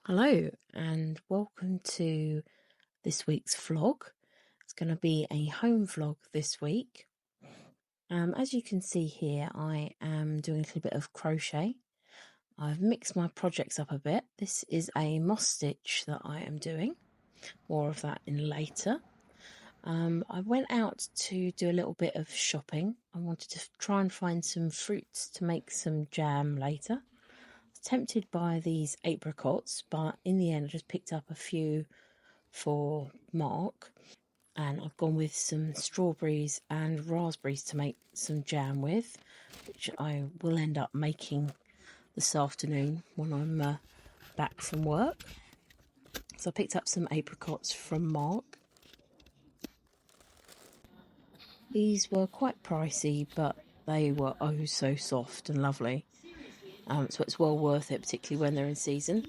Hello and welcome to this week's vlog. It's going to be a home vlog this week. As you can see here, I am doing a little bit of crochet. I've mixed my projects up a bit. This is a moss stitch that I am doing. More of that in later. I went out to do a little bit of shopping. I wanted to try and find some fruits to make some jam later. Tempted by these apricots, but in the end I just picked up a few for Mark, and I've gone with some strawberries and raspberries to make some jam with, which I will end up making this afternoon when I'm back from work. So I picked up some apricots from Mark. These were quite pricey, but they were oh so soft and lovely. So it's well worth it, particularly when they're in season.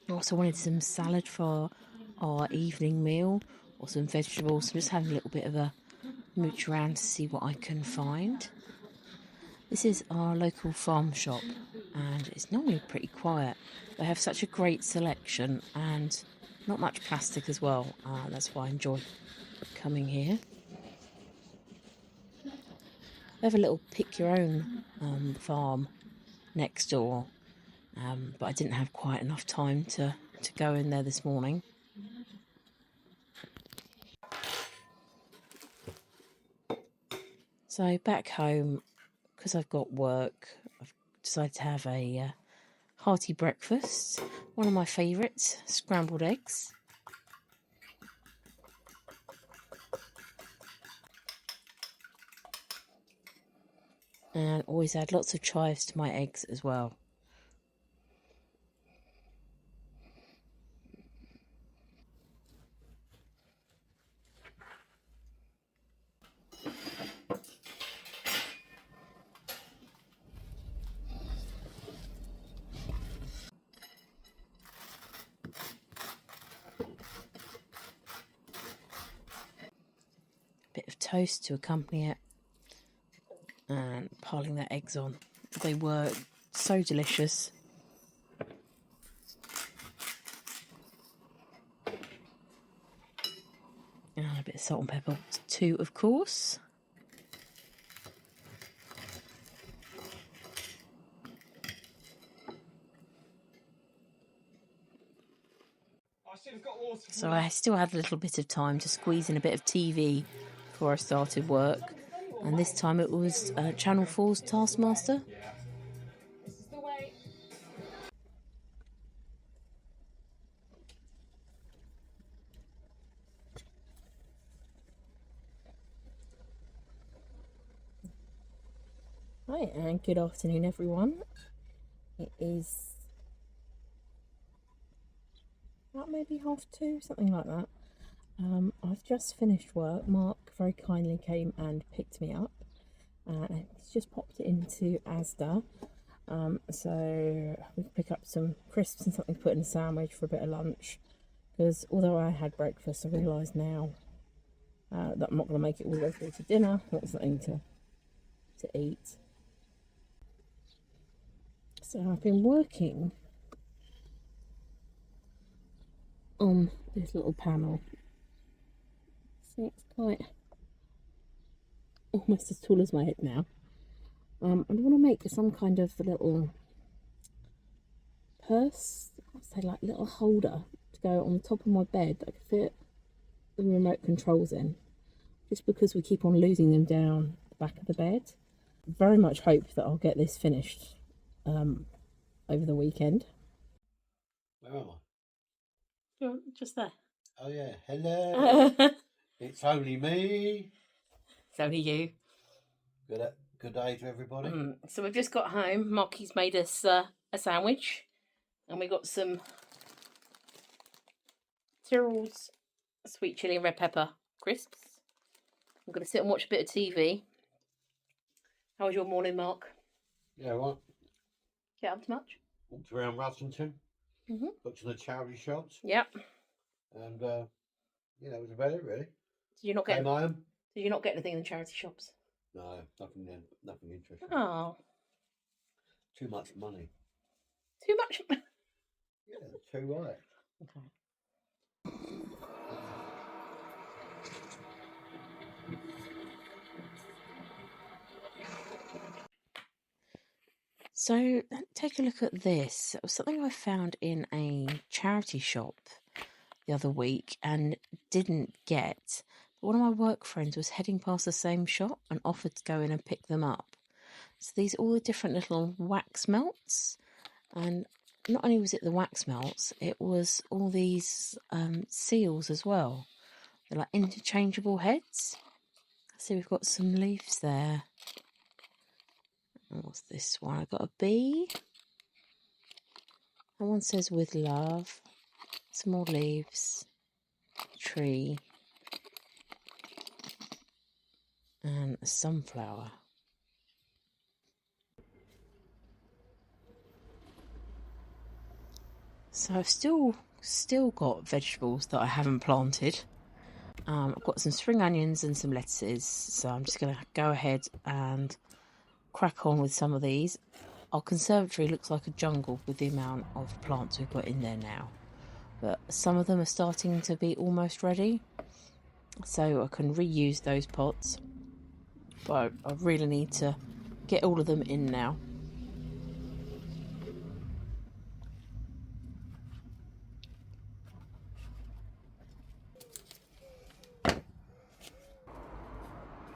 I also wanted some salad for our evening meal, or some vegetables. So I'm just having a little bit of a mooch around to see what I can find. This is our local farm shop, and it's normally pretty quiet. They have such a great selection and not much plastic as well. That's why I enjoy coming here. They have a little pick your own farm next door, but I didn't have quite enough time to go in there this morning. So back home, because I've got work, I've decided to have a hearty breakfast. One of my favourites, scrambled eggs. And always add lots of chives to my eggs as well. Bit of toast to accompany it, and piling the eggs on. They were so delicious. And a bit of salt and pepper too, of course. So I still had a little bit of time to squeeze in a bit of TV before I started work, and this time it was Channel 4's Taskmaster. Hi and good afternoon everyone. It is about maybe 2:30, something like that. I've just finished work. Mark very kindly came and picked me up, and he's just popped it into Asda. So we can pick up some crisps and something to put in a sandwich for a bit of lunch, because although I had breakfast, I realise now that I'm not going to make it all the way through to dinner. I want something to eat. So I've been working on this little panel. See, it's quite almost as tall as my head now. I want to make some kind of a little purse, I'd say like little holder to go on the top of my bed that I could fit the remote controls in, just because we keep on losing them down the back of the bed. Very much hope that I'll get this finished over the weekend. Where am I? You're just there. Oh yeah, hello. It's only me. It's only you. Good day to everybody. So we've just got home. Marky's made us a sandwich, and we got some Tyrrell's sweet chilli and red pepper crisps. I'm going to sit and watch a bit of TV. How was your morning, Mark? Yeah, right. Get up to much? Walked around Russington. Looked in the charity shops. Yep. And that was about it really. Did you not Came home. Did you not get anything in the charity shops? No, nothing interesting. Oh. Too much money. Too much? too high. Okay. So take a look at this. It was something I found in a charity shop the other week and didn't get. One of my work friends was heading past the same shop and offered to go in and pick them up. So these are all the different little wax melts, and not only was it the wax melts, it was all these seals as well. They're like interchangeable heads. So we've got some leaves there. And what's this one? I got a bee. That one says with love. Some more leaves. Tree. And a sunflower. So I've still got vegetables that I haven't planted. I've got some spring onions and some lettuces, so I'm just going to go ahead and crack on with some of these. Our conservatory looks like a jungle with the amount of plants we've got in there now, but some of them are starting to be almost ready, so I can reuse those pots, but I really need to get all of them in now.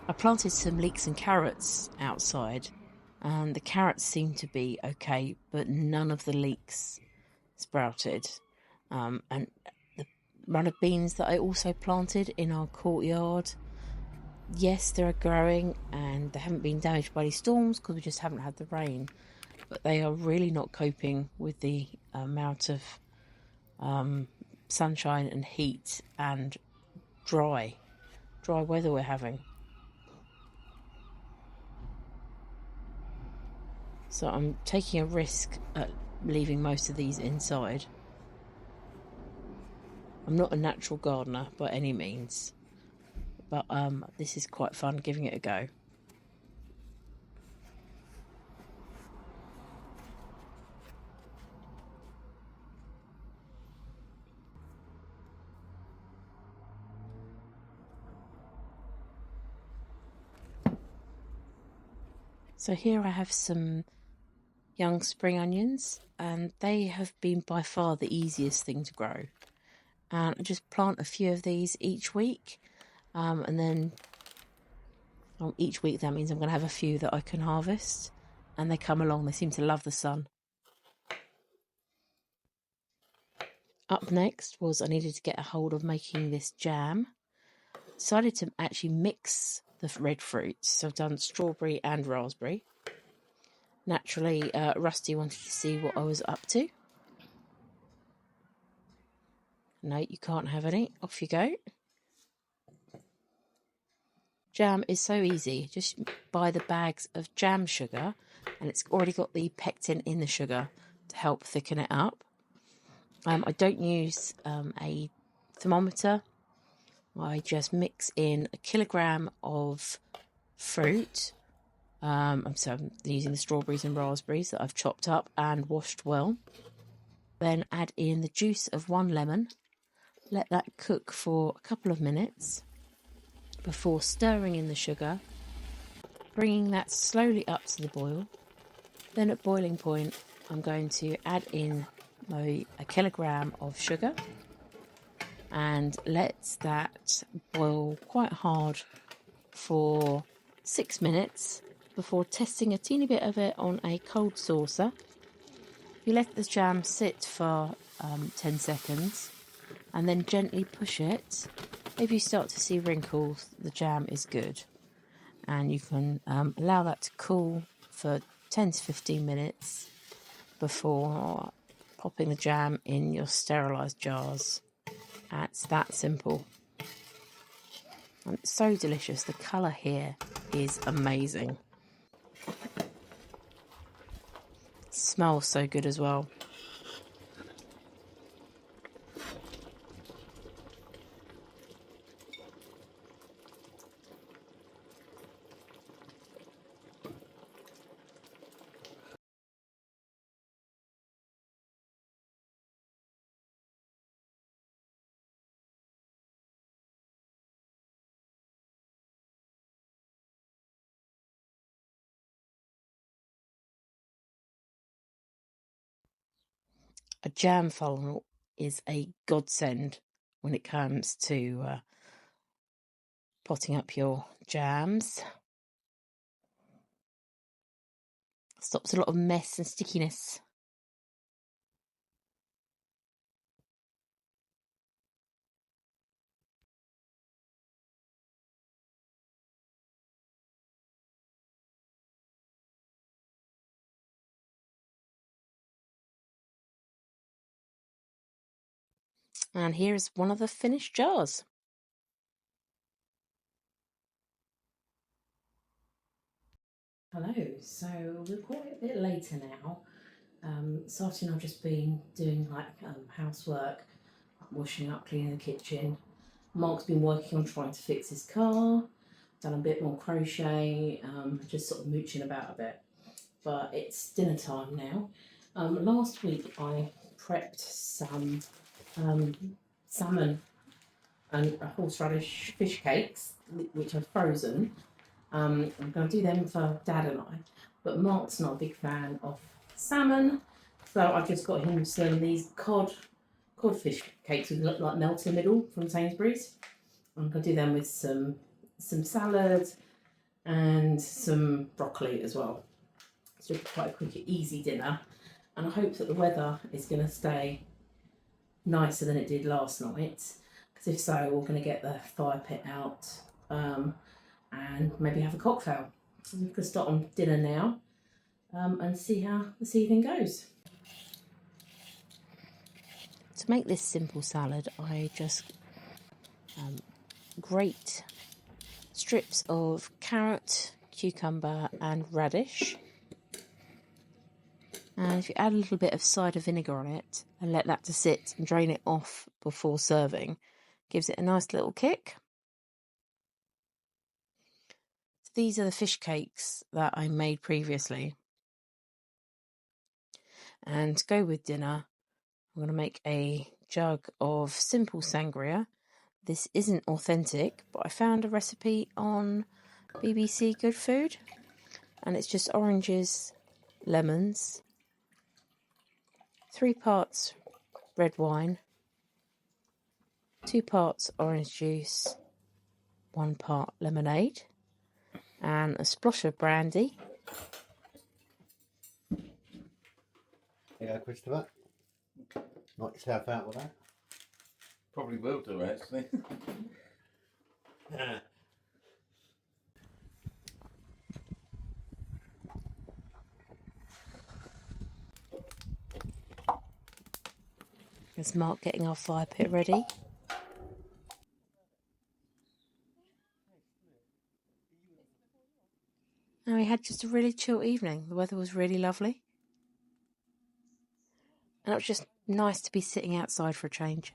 I planted some leeks and carrots outside, and the carrots seem to be okay, but none of the leeks sprouted. And the run of beans that I also planted in our courtyard, yes, they're growing and they haven't been damaged by any storms because we just haven't had the rain, but they are really not coping with the amount of sunshine and heat and dry weather we're having. So I'm taking a risk at leaving most of these inside. I'm not a natural gardener by any means, but this is quite fun giving it a go. So here I have some young spring onions, and they have been by far the easiest thing to grow. And I just plant a few of these each week, and then each week that means I'm going to have a few that I can harvest, and they come along. They seem to love the sun. Up next was I needed to get a hold of making this jam. Decided to actually mix the red fruits, so I've done strawberry and raspberry. Naturally, Rusty wanted to see what I was up to. No, you can't have any. Off you go. Jam is so easy. Just buy the bags of jam sugar, and it's already got the pectin in the sugar to help thicken it up. I don't use a thermometer. I just mix in a kilogram of fruit. I'm using the strawberries and raspberries that I've chopped up and washed well. Then add in the juice of 1 lemon. Let that cook for a couple of minutes before stirring in the sugar, bringing that slowly up to the boil. Then at boiling point, I'm going to add in a kilogram of sugar and let that boil quite hard for 6 minutes before testing a teeny bit of it on a cold saucer. You let the jam sit for 10 seconds and then gently push it. If you start to see wrinkles, the jam is good. And you can allow that to cool for 10 to 15 minutes before popping the jam in your sterilised jars. It's that simple. And it's so delicious. The colour here is amazing. It smells so good as well. A jam funnel is a godsend when it comes to potting up your jams. Stops a lot of mess and stickiness. And here is one of the finished jars. Hello, so we're quite a bit later now. Starting, I've just been doing housework, washing up, cleaning the kitchen. Mark's been working on trying to fix his car, done a bit more crochet, just sort of mooching about a bit. But it's dinner time now. Last week I prepped some salmon and horseradish fish cakes, which are frozen. I'm going to do them for Dad and I, but Mark's not a big fan of salmon, so I've just got him these codfish cakes with like melt in the middle from Sainsbury's. I'm going to do them with some salad and some broccoli as well. It's just quite a quick, easy dinner, and I hope that the weather is going to stay nicer than it did last night, because if so, we're going to get the fire pit out and maybe have a cocktail. We could start on dinner now and see how this evening goes. To make this simple salad, I just grate strips of carrot, cucumber and radish. And if you add a little bit of cider vinegar on it and let that to sit and drain it off before serving, gives it a nice little kick. So these are the fish cakes that I made previously. And to go with dinner, I'm going to make a jug of simple sangria. This isn't authentic, but I found a recipe on BBC Good Food, and it's just oranges, lemons, 3 parts red wine, 2 parts orange juice, 1 part lemonade, and a splosh of brandy. Yeah, Christopher. Knock yourself out with that. Probably will do, actually. There's Mark getting our fire pit ready. And we had just a really chill evening. The weather was really lovely. And it was just nice to be sitting outside for a change.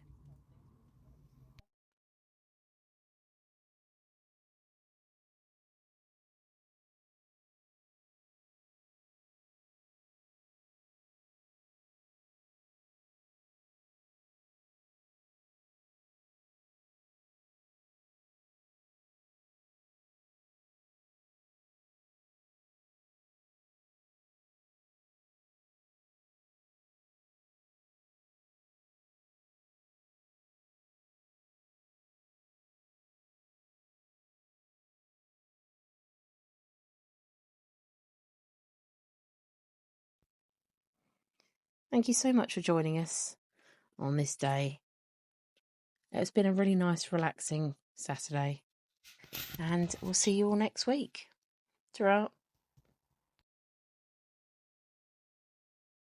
Thank you so much for joining us on this day. It's been a really nice, relaxing Saturday. And we'll see you all next week. Ta-ra.